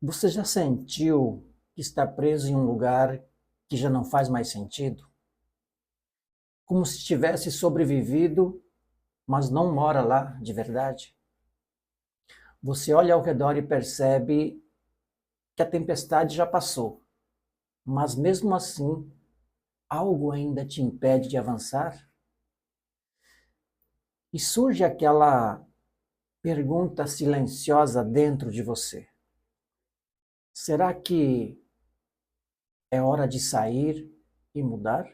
Você já sentiu que está preso em um lugar que já não faz mais sentido? Como se tivesse sobrevivido, mas não mora lá de verdade? Você olha ao redor e percebe que a tempestade já passou, mas mesmo assim, algo ainda te impede de avançar? E surge aquela pergunta silenciosa dentro de você: será que é hora de sair e mudar?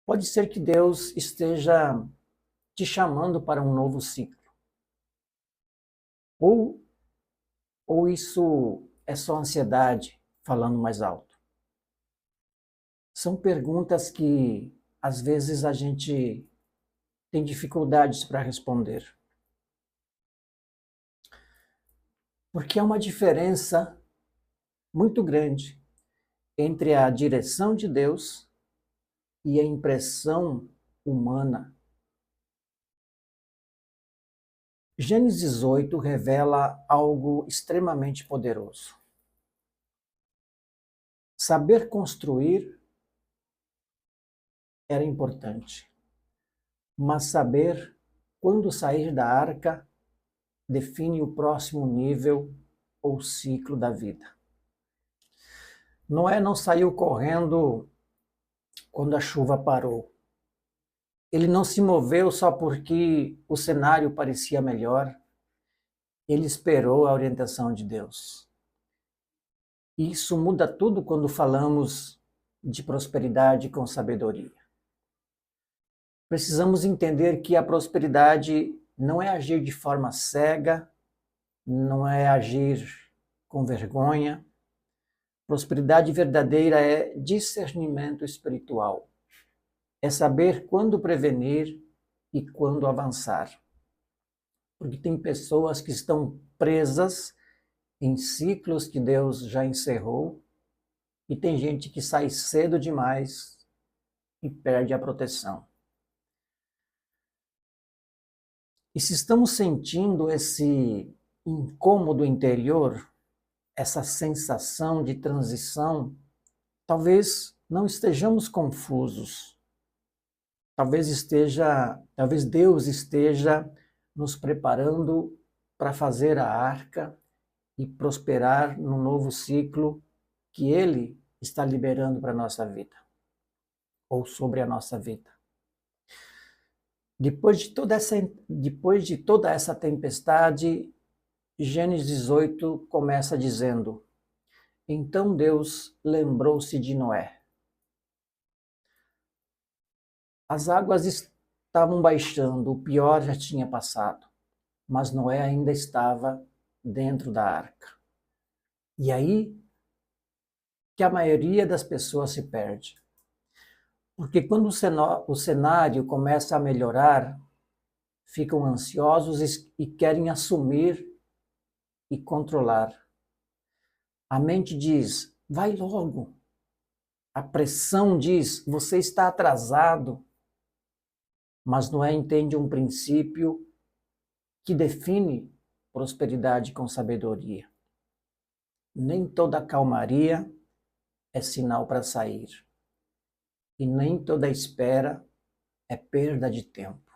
Pode ser que Deus esteja te chamando para um novo ciclo. Ou, ou isso é só ansiedade falando mais alto? São perguntas que às vezes a gente tem dificuldades para responder. Porque há uma diferença muito grande entre a direção de Deus e a impressão humana. Gênesis 8 revela algo extremamente poderoso. Saber construir era importante, mas saber quando sair da arca define o próximo nível ou ciclo da vida. Noé não saiu correndo quando a chuva parou. Ele não se moveu só porque o cenário parecia melhor. Ele esperou a orientação de Deus. E isso muda tudo quando falamos de prosperidade com sabedoria. Precisamos entender que a prosperidade não é agir de forma cega, não é agir com vergonha. Prosperidade verdadeira é discernimento espiritual. É saber quando prevenir e quando avançar. Porque tem pessoas que estão presas em ciclos que Deus já encerrou e tem gente que sai cedo demais e perde a proteção. E se estamos sentindo esse incômodo interior, essa sensação de transição, talvez não estejamos confusos. Talvez Deus esteja nos preparando para fazer a arca e prosperar no novo ciclo que Ele está liberando para a nossa vida, ou sobre a nossa vida. Depois de toda essa tempestade, Gênesis 18 começa dizendo: então Deus lembrou-se de Noé. As águas estavam baixando, o pior já tinha passado, mas Noé ainda estava dentro da arca. E aí que a maioria das pessoas se perde. Porque quando o cenário começa a melhorar, ficam ansiosos e querem assumir e controlar. A mente diz: vai logo. A pressão diz: você está atrasado. Mas Noé entende um princípio que define prosperidade com sabedoria. Nem toda calmaria é sinal para sair. E nem toda espera é perda de tempo.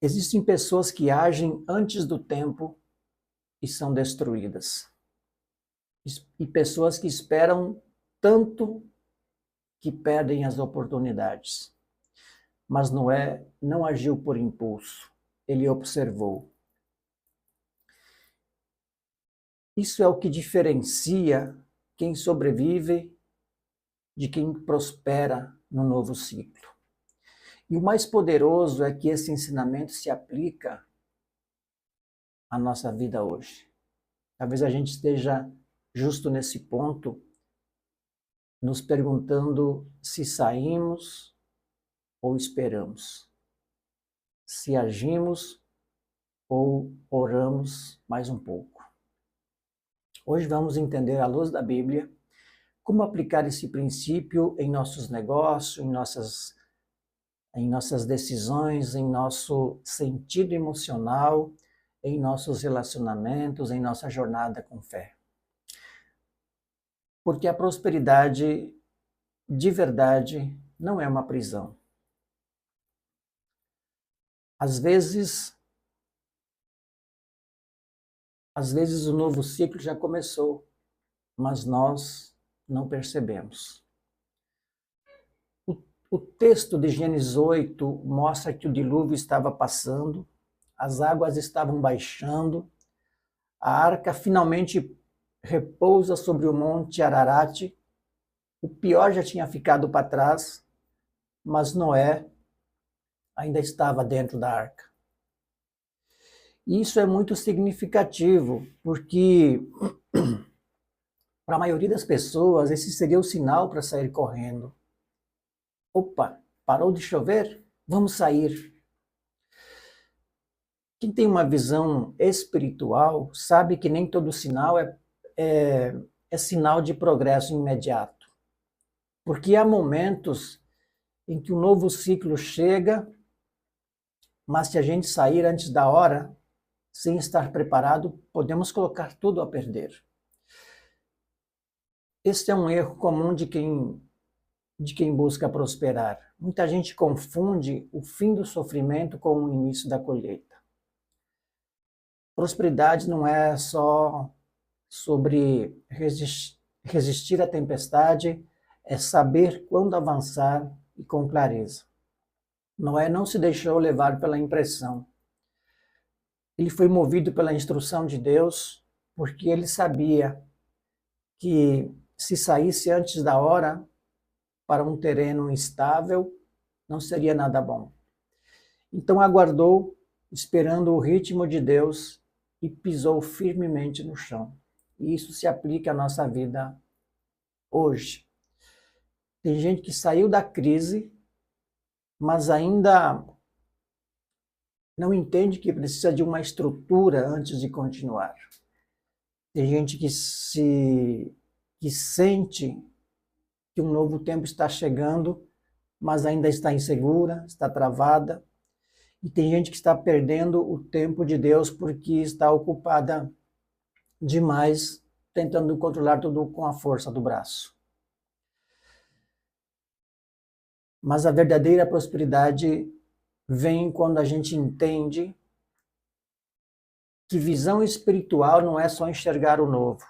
Existem pessoas que agem antes do tempo e são destruídas. E pessoas que esperam tanto que perdem as oportunidades. Mas Noé não agiu por impulso, ele observou. Isso é o que diferencia quem sobrevive de quem prospera no novo ciclo. E o mais poderoso é que esse ensinamento se aplica à nossa vida hoje. Talvez a gente esteja justo nesse ponto, nos perguntando se saímos ou esperamos, se agimos ou oramos mais um pouco. Hoje vamos entender, à luz da Bíblia, como aplicar esse princípio em nossos negócios, em nossas decisões, em nosso sentido emocional, em nossos relacionamentos, em nossa jornada com fé. Porque a prosperidade de verdade não é uma prisão. Às vezes o novo ciclo já começou, mas nós não percebemos. O texto de Gênesis 8 mostra que o dilúvio estava passando, as águas estavam baixando, a arca finalmente repousa sobre o monte Ararat. O pior já tinha ficado para trás, mas Noé ainda estava dentro da arca. E isso é muito significativo, porque para a maioria das pessoas esse seria o sinal para sair correndo. Opa, parou de chover? Vamos sair. Quem tem uma visão espiritual sabe que nem todo sinal é sinal de progresso imediato. Porque há momentos em que o novo ciclo chega, mas se a gente sair antes da hora, sem estar preparado, podemos colocar tudo a perder. Este é um erro comum de quem busca prosperar. Muita gente confunde o fim do sofrimento com o início da colheita. Prosperidade não é só sobre resistir à tempestade, é saber quando avançar e com clareza. Noé não se deixou levar pela impressão. Ele foi movido pela instrução de Deus, porque ele sabia que se saísse antes da hora para um terreno instável, não seria nada bom. Então aguardou, esperando o ritmo de Deus, e pisou firmemente no chão. E isso se aplica à nossa vida hoje. Tem gente que saiu da crise, mas ainda não entende que precisa de uma estrutura antes de continuar. Tem gente que sente que um novo tempo está chegando, mas ainda está insegura, está travada. E tem gente que está perdendo o tempo de Deus porque está ocupada demais, tentando controlar tudo com a força do braço. Mas a verdadeira prosperidade vem quando a gente entende que visão espiritual não é só enxergar o novo,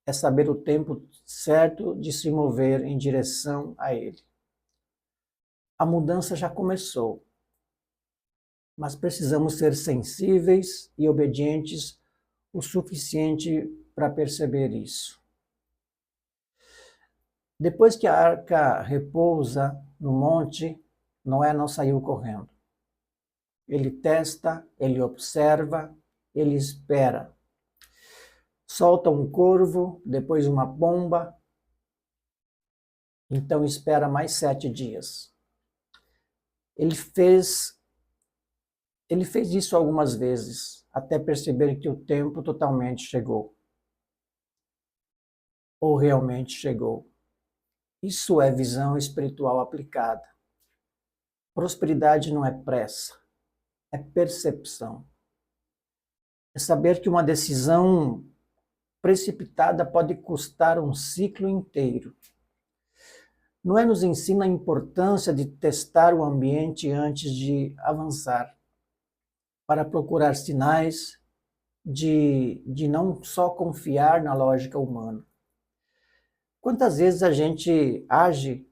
é saber o tempo certo de se mover em direção a ele. A mudança já começou, mas precisamos ser sensíveis e obedientes o suficiente para perceber isso. Depois que a arca repousa no monte, Noé não saiu correndo. Ele testa, ele observa, ele espera. Solta um corvo, depois uma pomba, então espera mais 7 dias. Ele fez isso algumas vezes, até perceber que o tempo totalmente chegou. Ou realmente chegou. Isso é visão espiritual aplicada. Prosperidade não é pressa, é percepção. É saber que uma decisão precipitada pode custar um ciclo inteiro. Noé nos ensina a importância de testar o ambiente antes de avançar, para procurar sinais de não só confiar na lógica humana. Quantas vezes a gente age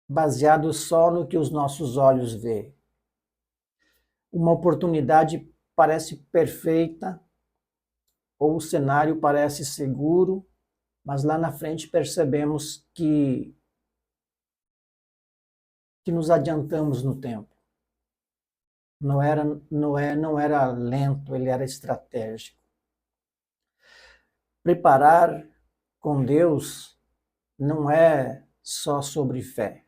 baseado só no que os nossos olhos veem? Uma oportunidade parece perfeita, ou o cenário parece seguro, mas lá na frente percebemos que nos adiantamos no tempo. Noé não era lento, ele era estratégico. Preparar com Deus não é só sobre fé.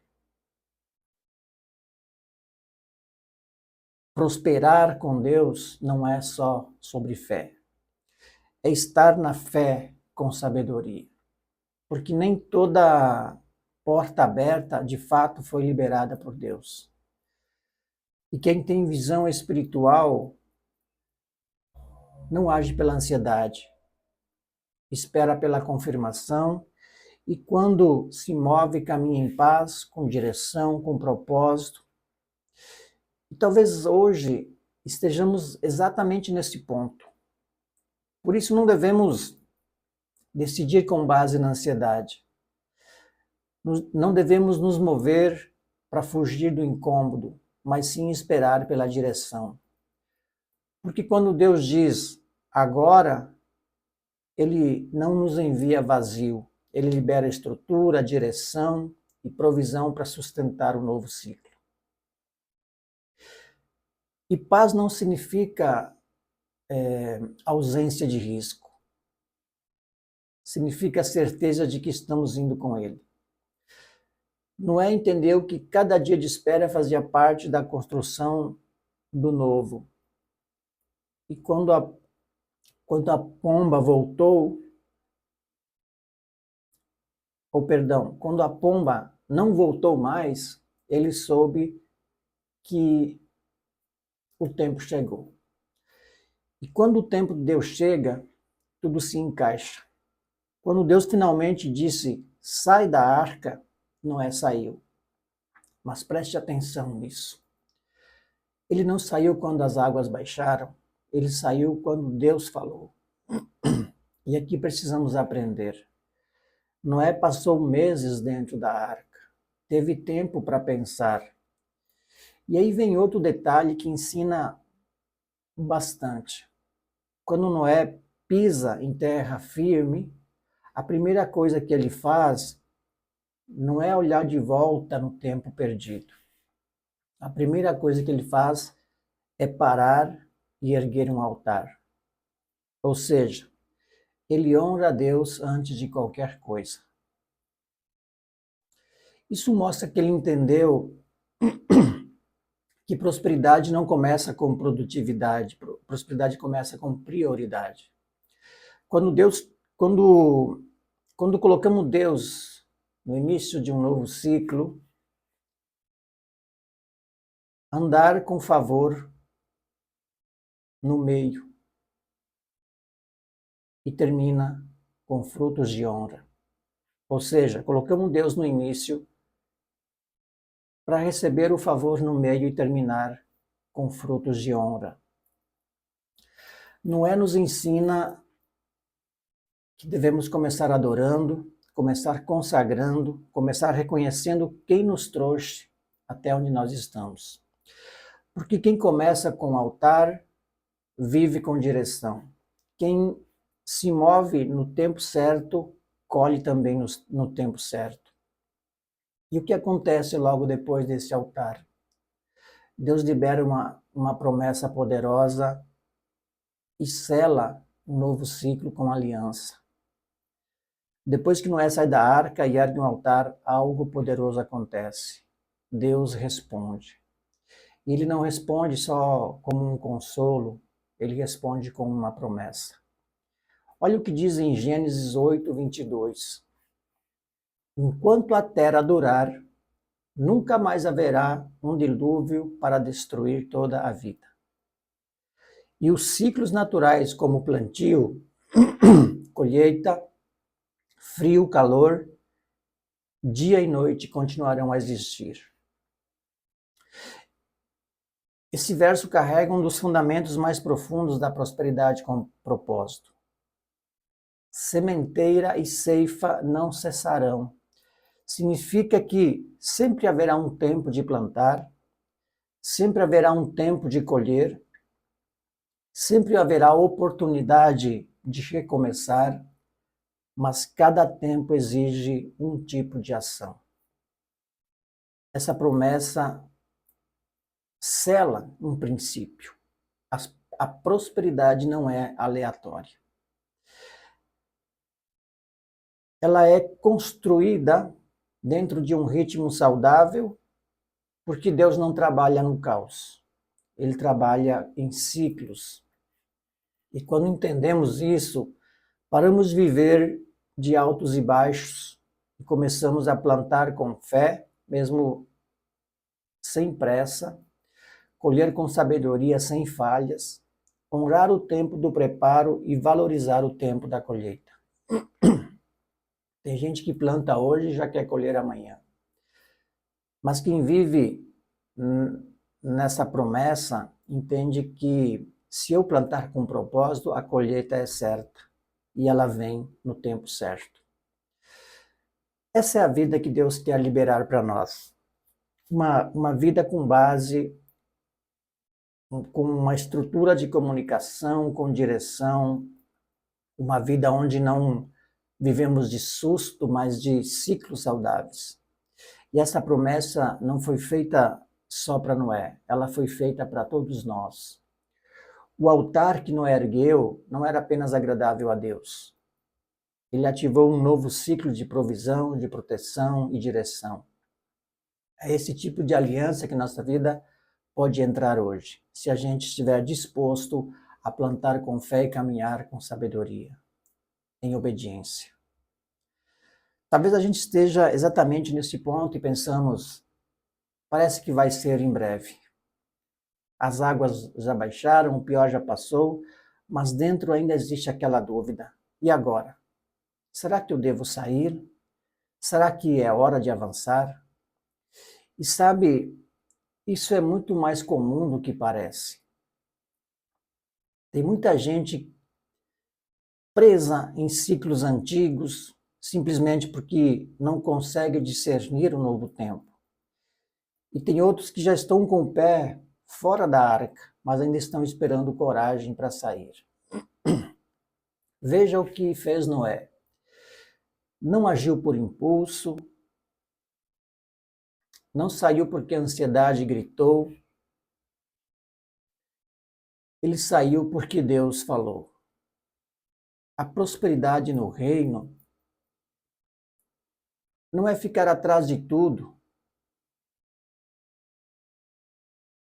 Prosperar com Deus não é só sobre fé. É estar na fé com sabedoria. Porque nem toda porta aberta, de fato, foi liberada por Deus. E quem tem visão espiritual não age pela ansiedade, espera pela confirmação e quando se move, caminha em paz, com direção, com propósito. E talvez hoje estejamos exatamente nesse ponto. Por isso não devemos decidir com base na ansiedade. Não devemos nos mover para fugir do incômodo, mas sim esperar pela direção. Porque quando Deus diz agora, Ele não nos envia vazio. Ele libera estrutura, direção e provisão para sustentar o novo ciclo. E paz não significa ausência de risco. Significa a certeza de que estamos indo com Ele. Noé entendeu que cada dia de espera fazia parte da construção do novo. E quando a pomba voltou, quando a pomba não voltou mais, ele soube que o tempo chegou. E quando o tempo de Deus chega, tudo se encaixa. Quando Deus finalmente disse, sai da arca, Noé saiu. Mas preste atenção nisso. Ele não saiu quando as águas baixaram, ele saiu quando Deus falou. E aqui precisamos aprender. Noé passou meses dentro da arca, teve tempo para pensar. E aí vem outro detalhe que ensina bastante. Quando Noé pisa em terra firme, a primeira coisa que ele faz não é olhar de volta no tempo perdido. A primeira coisa que ele faz é parar e erguer um altar. Ou seja, ele honra a Deus antes de qualquer coisa. Isso mostra que ele entendeu que prosperidade não começa com produtividade, prosperidade começa com prioridade. Quando colocamos Deus no início de um novo ciclo, andar com favor no meio e termina com frutos de honra. Ou seja, colocamos Deus no início para receber o favor no meio e terminar com frutos de honra. Noé nos ensina que devemos começar adorando, começar consagrando, começar reconhecendo quem nos trouxe até onde nós estamos. Porque quem começa com altar, vive com direção. Quem se move no tempo certo, colhe também no tempo certo. E o que acontece logo depois desse altar? Deus libera uma promessa poderosa e sela um novo ciclo com aliança. Depois que Noé sai da arca e ergue um altar, algo poderoso acontece. Deus responde. E ele não responde só como um consolo, ele responde com uma promessa. Olha o que diz em Gênesis 8, 22. Enquanto a terra durar, nunca mais haverá um dilúvio para destruir toda a vida. E os ciclos naturais, como plantio, colheita, frio, calor, dia e noite continuarão a existir. Esse verso carrega um dos fundamentos mais profundos da prosperidade com propósito. Sementeira e ceifa não cessarão. Significa que sempre haverá um tempo de plantar, sempre haverá um tempo de colher, sempre haverá oportunidade de recomeçar, mas cada tempo exige um tipo de ação. Essa promessa sela um princípio. A prosperidade não é aleatória. Ela é construída dentro de um ritmo saudável, porque Deus não trabalha no caos. Ele trabalha em ciclos. E quando entendemos isso, paramos de viver de altos e baixos e começamos a plantar com fé, mesmo sem pressa, colher com sabedoria sem falhas, honrar o tempo do preparo e valorizar o tempo da colheita. Tem gente que planta hoje e já quer colher amanhã. Mas quem vive nessa promessa entende que se eu plantar com propósito, a colheita é certa e ela vem no tempo certo. Essa é a vida que Deus quer liberar para nós. Uma vida com base, com uma estrutura de comunicação, com direção, uma vida onde não vivemos de susto, mas de ciclos saudáveis. E essa promessa não foi feita só para Noé, ela foi feita para todos nós. O altar que Noé ergueu não era apenas agradável a Deus. Ele ativou um novo ciclo de provisão, de proteção e direção. É esse tipo de aliança que nossa vida pode entrar hoje, se a gente estiver disposto a plantar com fé e caminhar com sabedoria, em obediência. Talvez a gente esteja exatamente nesse ponto e pensamos, parece que vai ser em breve. As águas já baixaram, o pior já passou, mas dentro ainda existe aquela dúvida. E agora? Será que eu devo sair? Será que é hora de avançar? E sabe, isso é muito mais comum do que parece. Tem muita gente presa em ciclos antigos, simplesmente porque não consegue discernir o novo tempo. E tem outros que já estão com o pé fora da arca, mas ainda estão esperando coragem para sair. Veja o que fez Noé. Não agiu por impulso, não saiu porque a ansiedade gritou, ele saiu porque Deus falou. A prosperidade no reino não é ficar atrás de tudo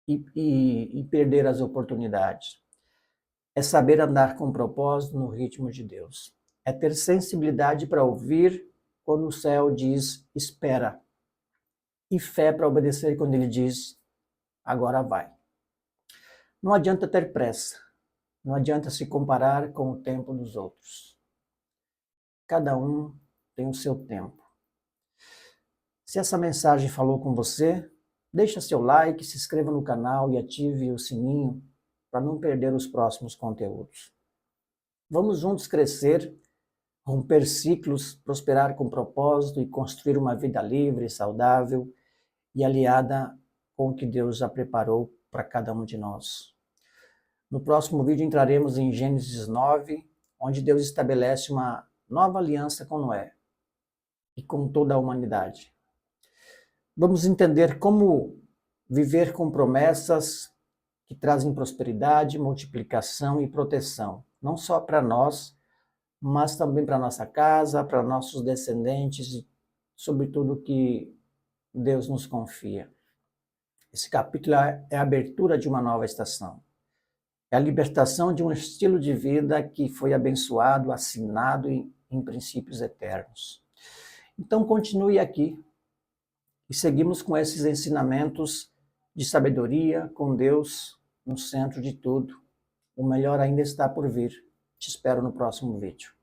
e perder as oportunidades. É saber andar com propósito no ritmo de Deus. É ter sensibilidade para ouvir quando o céu diz espera. E fé para obedecer quando ele diz agora vai. Não adianta ter pressa. Não adianta se comparar com o tempo dos outros. Cada um tem o seu tempo. Se essa mensagem falou com você, deixa seu like, se inscreva no canal e ative o sininho para não perder os próximos conteúdos. Vamos juntos crescer, romper ciclos, prosperar com propósito e construir uma vida livre, saudável e aliada com o que Deus já preparou para cada um de nós. No próximo vídeo entraremos em Gênesis 9, onde Deus estabelece uma nova aliança com Noé e com toda a humanidade. Vamos entender como viver com promessas que trazem prosperidade, multiplicação e proteção, não só para nós, mas também para nossa casa, para nossos descendentes e sobre tudo que Deus nos confia. Esse capítulo é a abertura de uma nova estação. É a libertação de um estilo de vida que foi abençoado, assinado em princípios eternos. Então continue aqui e seguimos com esses ensinamentos de sabedoria, com Deus no centro de tudo. O melhor ainda está por vir. Te espero no próximo vídeo.